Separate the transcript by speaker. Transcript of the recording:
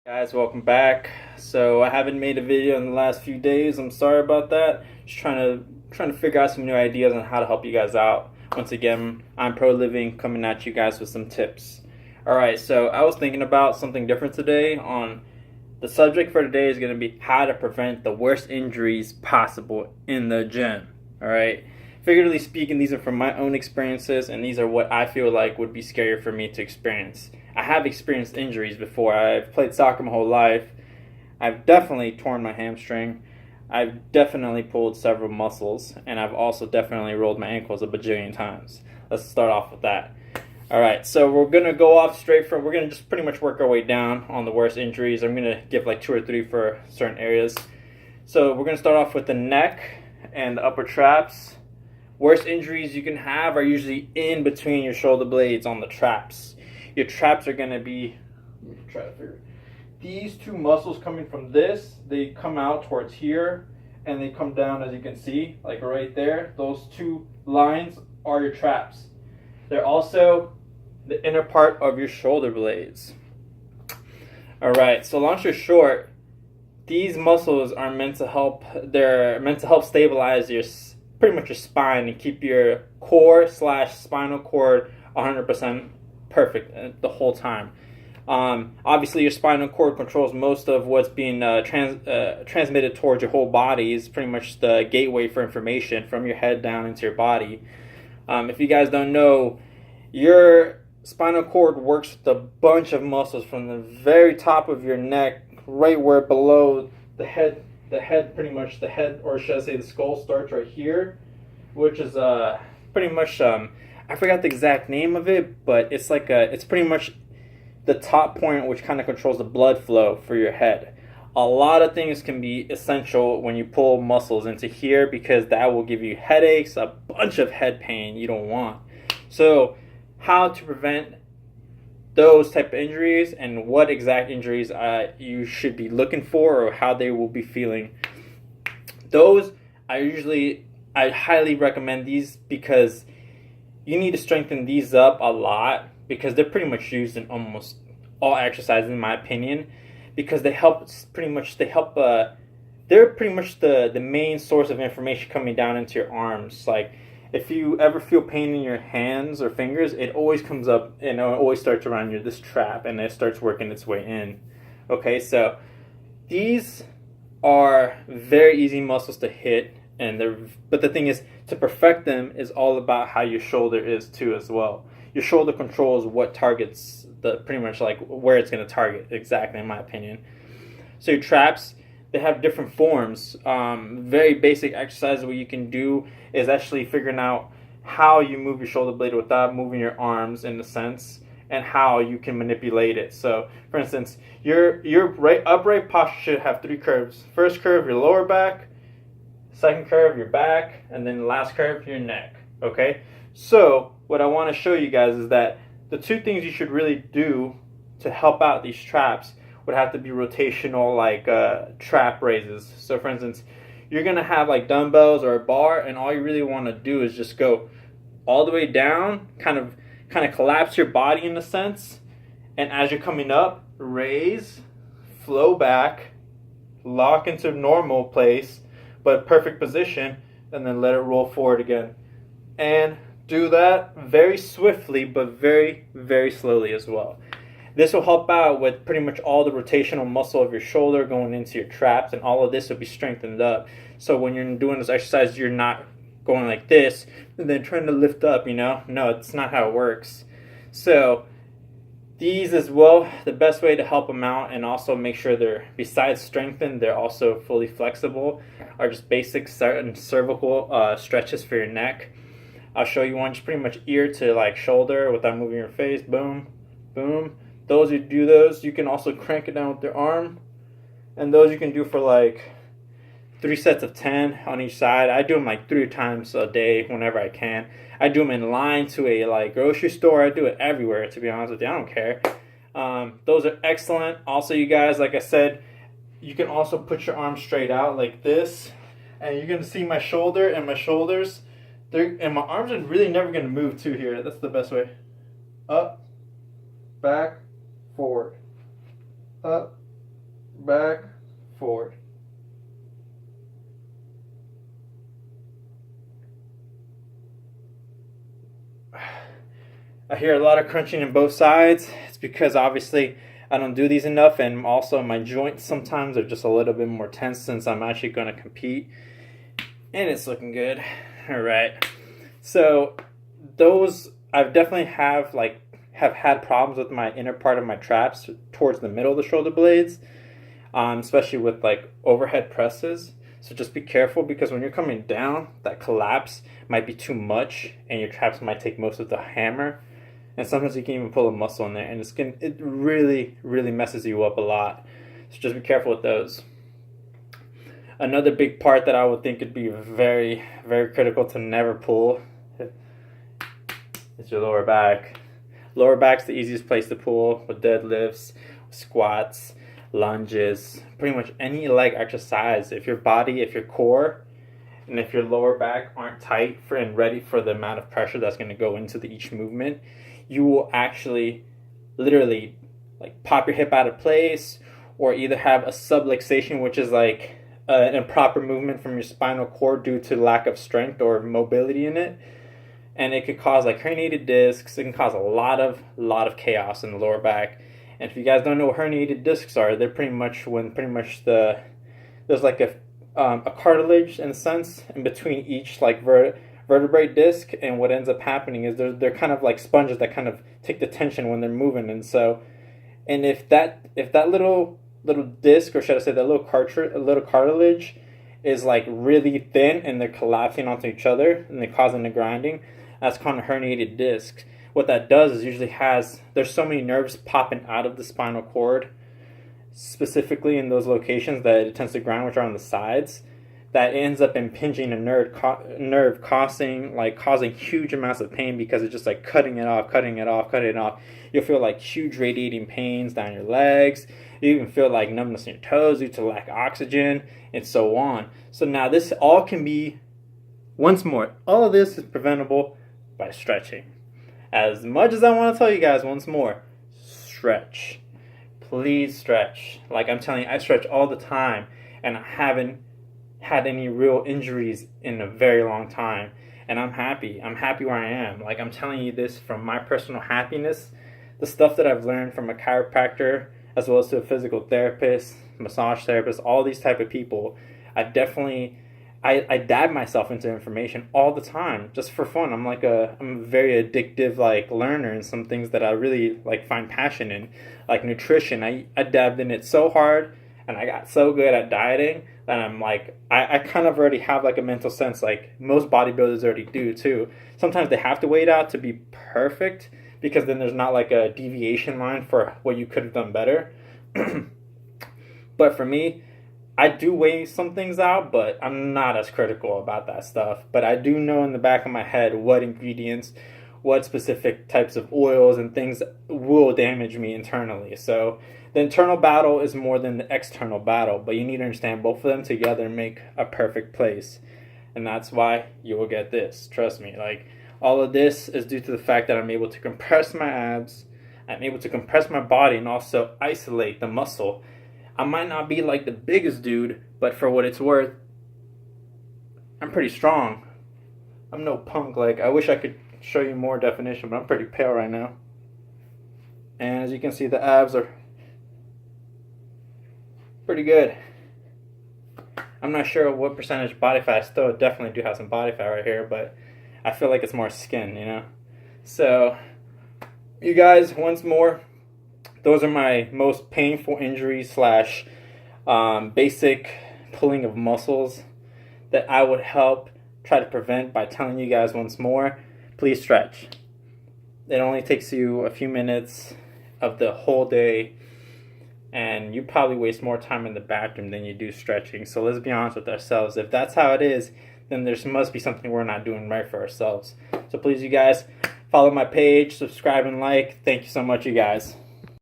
Speaker 1: Guys, welcome back. So I haven't made a video in the last few days. I'm sorry about that. Just trying to figure out some new ideas on how to help you guys out. Once again, I'm Pro Living coming at you guys with some tips. All right, so I was thinking about something different today. On the subject for today is going to be how to prevent the worst injuries possible in the gym. All right. Figuratively speaking, these are from my own experiences, and these are what I feel like would be scarier for me to experience. I have experienced injuries before. I've played soccer my whole life. I've definitely torn my hamstring. I've definitely pulled several muscles, and I've also definitely rolled my ankles a bajillion times. Let's start off with that. All right, so we're going to go off straight from, we're going to just pretty much work our way down on the worst injuries. I'm going to give like 2 or 3 for certain areas. So we're going to start off with the neck and the upper traps. Worst injuries you can have are usually in between your shoulder blades on the traps. Your traps are going to be, let me try to figure, these two muscles coming from this, they come out towards here and they come down, as you can see, like right there. Those two lines are your traps. They're also the inner part of your shoulder blades. Alright, so long story short, these muscles are meant to help, they're meant to help stabilize your pretty much your spine and keep your core slash spinal cord 100% perfect the whole time. Obviously, your spinal cord controls most of what's being transmitted towards your whole body. Is pretty much the gateway for information from your head down into your body. If you guys don't know, your spinal cord works with a bunch of muscles from the very top of your neck, right where below the head, pretty much the head, or should I say the skull, starts right here, which is pretty much I forgot the exact name of it, but it's like it's pretty much the top point which kind of controls the blood flow for your head. A lot of things can be essential when you pull muscles into here because that will give you headaches, a bunch of head pain you don't want. So how to prevent those type of injuries and what exact injuries you should be looking for or how they will be feeling. Those I highly recommend these because you need to strengthen these up a lot because they're pretty much used in almost all exercises in my opinion because they help they're pretty much the main source of information coming down into your arms. Like if you ever feel pain in your hands or fingers, it always comes up and it always starts around this trap and it starts working its way in. Okay, so these are very easy muscles to hit, but the thing is, to perfect them is all about how your shoulder is too as well. Your shoulder controls what targets pretty much like where it's going to target exactly, in my opinion. So your traps, they have different forms. Very basic exercise what you can do is actually figuring out how you move your shoulder blade without moving your arms in a sense, and how you can manipulate it. So, for instance, your upright posture should have 3 curves. First curve, your lower back. Second curve, your back, and then last curve, your neck. Okay. So, what I want to show you guys is that the 2 things you should really do to help out these traps would have to be rotational, like trap raises. So for instance, you're gonna have like dumbbells or a bar, and all you really want to do is just go all the way down, kind of collapse your body in a sense, and as you're coming up, raise, flow back, lock into normal place, but perfect position, and then let it roll forward again. And do that very swiftly, but very, very slowly as well. This will help out with pretty much all the rotational muscle of your shoulder going into your traps, and all of this will be strengthened up. So when you're doing this exercise, you're not going like this and then trying to lift up, No, it's not how it works. So these as well, the best way to help them out and also make sure they're, besides strengthened, they're also fully flexible, are just basic cervical stretches for your neck. I'll show you one, just pretty much ear to like shoulder without moving your face. Boom, boom. Those, you do those, you can also crank it down with your arm. And those you can do for like 3 sets of 10 on each side. I do them like 3 times a day whenever I can. I do them in line to a like grocery store. I do it everywhere, to be honest with you. I don't care. Those are excellent. Also, you guys, like I said, you can also put your arms straight out like this. And you're going to see my shoulder and my shoulders. And my arms are really never going to move too here. That's the best way. Up, back, forward, up, back, forward. I hear a lot of crunching in both sides. It's because obviously I don't do these enough, and also my joints sometimes are just a little bit more tense since I'm actually going to compete. And it's looking good. All right. So those I've definitely have had problems with my inner part of my traps towards the middle of the shoulder blades, especially with like overhead presses. So just be careful, because when you're coming down, that collapse might be too much, and your traps might take most of the hammer. And sometimes you can even pull a muscle in there, and it really, really messes you up a lot. So just be careful with those. Another big part that I would think would be very, very critical to never pull is your lower back. Lower back's the easiest place to pull with deadlifts, squats, lunges, pretty much any leg exercise. If your core, and if your lower back aren't tight and ready for the amount of pressure that's going to go into each movement, you will actually literally like pop your hip out of place, or either have a subluxation, which is like an improper movement from your spinal cord due to lack of strength or mobility in it. And it could cause like herniated discs. It can cause a lot of chaos in the lower back. And if you guys don't know what herniated discs are, they're pretty much there's like a cartilage in a sense in between each like vertebrate disc, and what ends up happening is they're kind of like sponges that kind of take the tension when they're moving. And if that little disc, or should I say that little cartilage is like really thin and they're collapsing onto each other and they're causing the grinding, that's called a herniated disc. What that does is there's so many nerves popping out of the spinal cord, specifically in those locations that it tends to grind, which are on the sides, that ends up impinging a nerve, causing huge amounts of pain, because it's just like cutting it off. You'll feel like huge radiating pains down your legs. You even feel like numbness in your toes due to lack of oxygen, and so on. So now this all can be, once more, all of this is preventable by stretching. As much as I want to tell you guys once more, stretch. Please stretch. Like I'm telling you, I stretch all the time, and I haven't had any real injuries in a very long time. And I'm happy. I'm happy where I am. Like I'm telling you this from my personal happiness. The stuff that I've learned from a chiropractor, as well as to a physical therapist, massage therapist, all these type of people, I dab myself into information all the time just for fun. I'm a very addictive like learner in some things that I really like find passion in, like nutrition. I dabbed in it so hard, and I got so good at dieting that I'm like, I kind of already have like a mental sense, like most bodybuilders already do too. Sometimes they have to wait out to be perfect, because then there's not like a deviation line for what you could have done better. But for me, I do weigh some things out, but I'm not as critical about that stuff. But I do know in the back of my head what ingredients, what specific types of oils and things will damage me internally. So the internal battle is more than the external battle, but you need to understand both of them together make a perfect place. And that's why you will get this. Trust me. Like all of this is due to the fact that I'm able to compress my abs, I'm able to compress my body, and also isolate the muscle. I might not be like the biggest dude, but for what it's worth, I'm pretty strong. I'm no punk. Like, I wish I could show you more definition, but I'm pretty pale right now. And as you can see, the abs are pretty good. I'm not sure what percentage body fat. I still definitely do have some body fat right here, but I feel like it's more skin, you know? So, you guys, once more, those are my most painful injuries slash basic pulling of muscles that I would help try to prevent by telling you guys once more, please stretch. It only takes you a few minutes of the whole day, and you probably waste more time in the bathroom than you do stretching. So let's be honest with ourselves. If that's how it is, then there must be something we're not doing right for ourselves. So please, you guys, follow my page, subscribe, and like. Thank you so much, you guys.